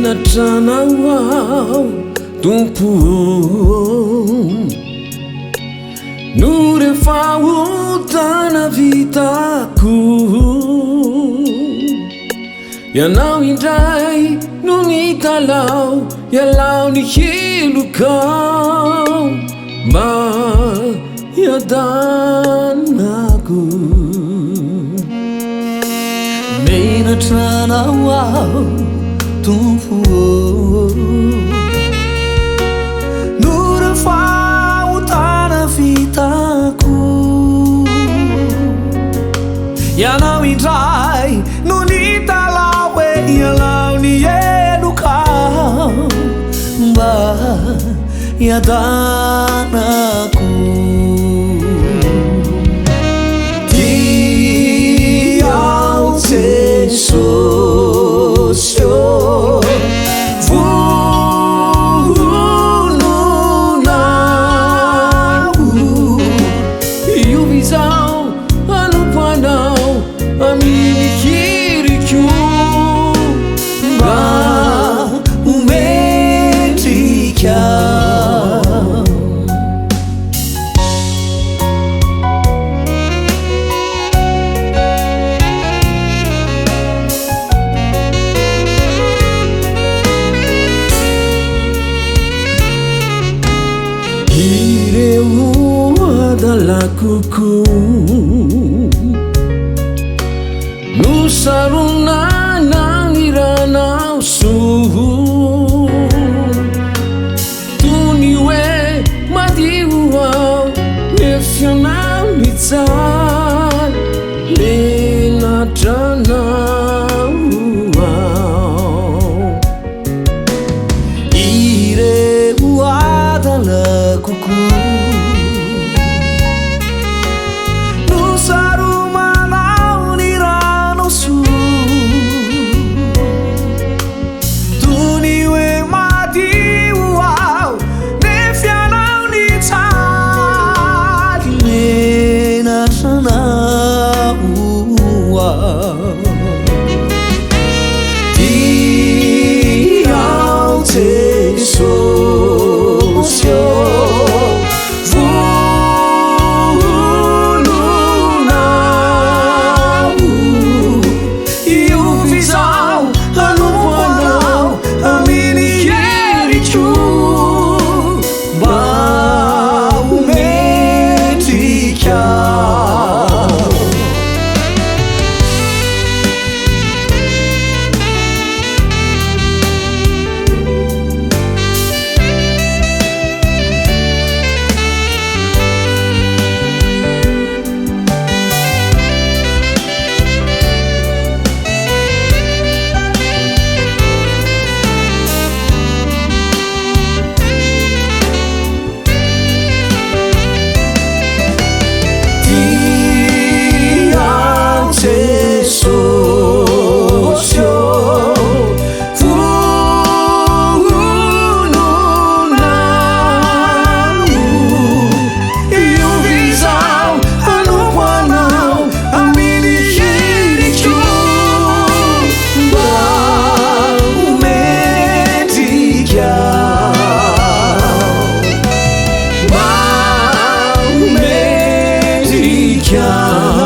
Menatranao tompo no rehefa otana vitako ianao indray no nitalao ialao ny helokao mba hiadanako menatranao tompo no rehefa otana vitako ianao indray no nitalao hoe ialao ny helokao mba hiadanako diao Jesus vononao io visao anompanao aminikiriko mba umendrika ireo adalakoko no sarona iranao soho tony hoe madio ao nefianao mijaly menatranao ao ireo adalakoko diao Jesus vononao io visao anompanao aminikiriko mba umendrika Yeah.